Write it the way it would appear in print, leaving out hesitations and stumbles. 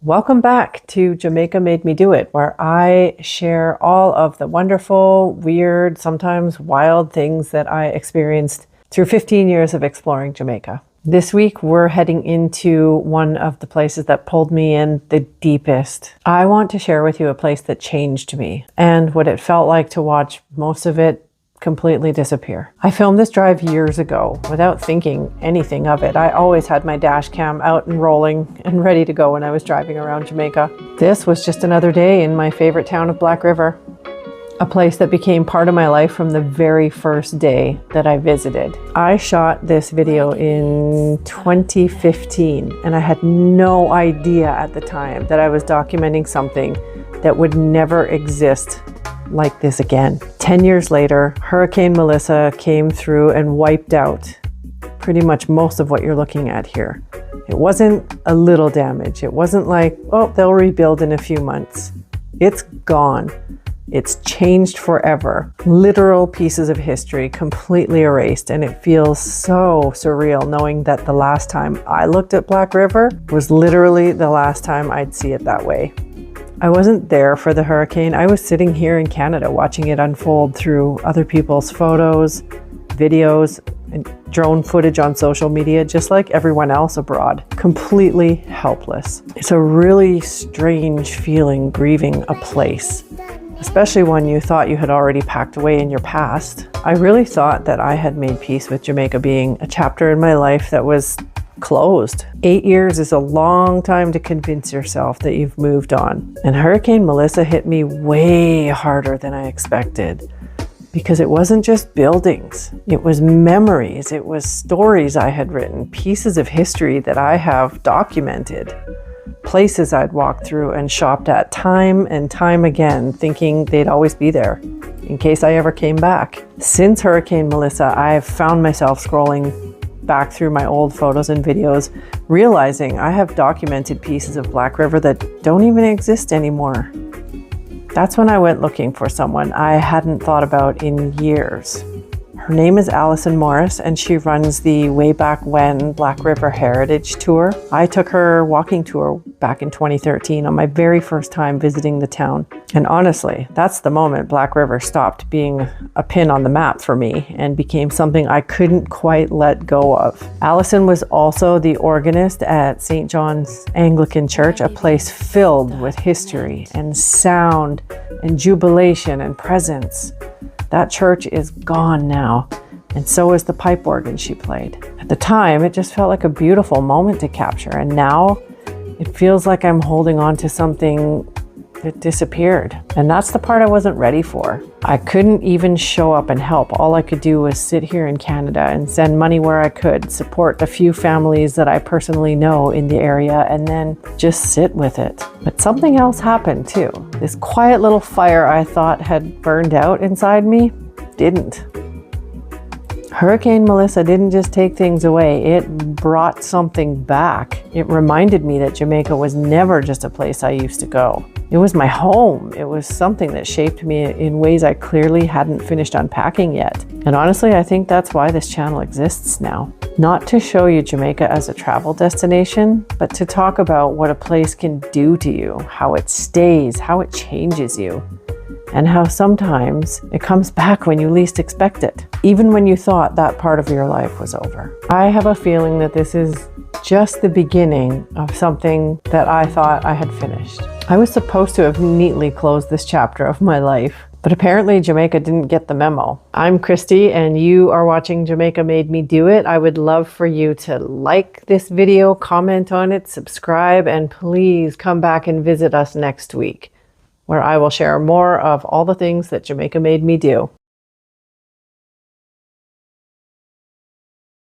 Welcome back to Jamaica Made Me Do It, where I share all of the wonderful, weird, sometimes wild things that I experienced through 15 years of exploring Jamaica. This week, we're heading into one of the places that pulled me in the deepest. I want to share with you a place that changed me and what it felt like to watch most of it completely disappear. I filmed this drive years ago without thinking anything of it. I always had my dash cam out and rolling and ready to go when I was driving around Jamaica. This was just another day in my favorite town of Black River, a place that became part of my life from the very first day that I visited. I shot this video in 2015 and I had no idea at the time that I was documenting something that would never exist like this again. 10 years later, Hurricane Melissa came through and wiped out pretty much most of what you're looking at here. It wasn't a little damage. It wasn't like, oh, they'll rebuild in a few months. It's gone. It's changed forever. Literal pieces of history completely erased, and it feels so surreal knowing that the last time I looked at Black River was literally the last time I'd see it that way. I wasn't there for the hurricane. I was sitting here in Canada watching it unfold through other people's photos, videos, and drone footage on social media, just like everyone else abroad, completely helpless. It's a really strange feeling grieving a place, especially when you thought you had already packed away in your past. I really thought that I had made peace with Jamaica being a chapter in my life that was closed. 8 years is a long time to convince yourself that you've moved on. And Hurricane Melissa hit me way harder than I expected, because it wasn't just buildings. It was memories. It was stories I had written, pieces of history that I have documented, places I'd walked through and shopped at time and time again, thinking they'd always be there in case I ever came back. Since Hurricane Melissa, I've found myself scrolling back through my old photos and videos, realizing I have documented pieces of Black River that don't even exist anymore. That's when I went looking for someone I hadn't thought about in years. Her name is Allison Morris, and she runs the Way Back When Black River Heritage Tour. I took her walking tour back in 2013 on my very first time visiting the town. And honestly, that's the moment Black River stopped being a pin on the map for me and became something I couldn't quite let go of. Allison was also the organist at St. John's Anglican Church, a place filled with history and sound and jubilation and presence. That church is gone now, and so is the pipe organ she played. At the time, it just felt like a beautiful moment to capture, and now it feels like I'm holding on to something that disappeared. And that's the part I wasn't ready for. I couldn't even show up and help. All I could do was sit here in Canada and send money where I could, support a few families that I personally know in the area, and then just sit with it. But something else happened too. This quiet little fire I thought had burned out inside me didn't. Hurricane Melissa didn't just take things away, it brought something back. It reminded me that Jamaica was never just a place I used to go. It was my home. It was something that shaped me in ways I clearly hadn't finished unpacking yet. And honestly, I think that's why this channel exists now. Not to show you Jamaica as a travel destination, but to talk about what a place can do to you, how it stays, how it changes you, and how sometimes it comes back when you least expect it, even when you thought that part of your life was over. I have a feeling that this is just the beginning of something that I thought I had finished. I was supposed to have neatly closed this chapter of my life, but apparently Jamaica didn't get the memo. I'm Christy, and you are watching Jamaica Made Me Do It. I would love for you to like this video, comment on it, subscribe, and please come back and visit us next week, where I will share more of all the things that Jamaica made me do.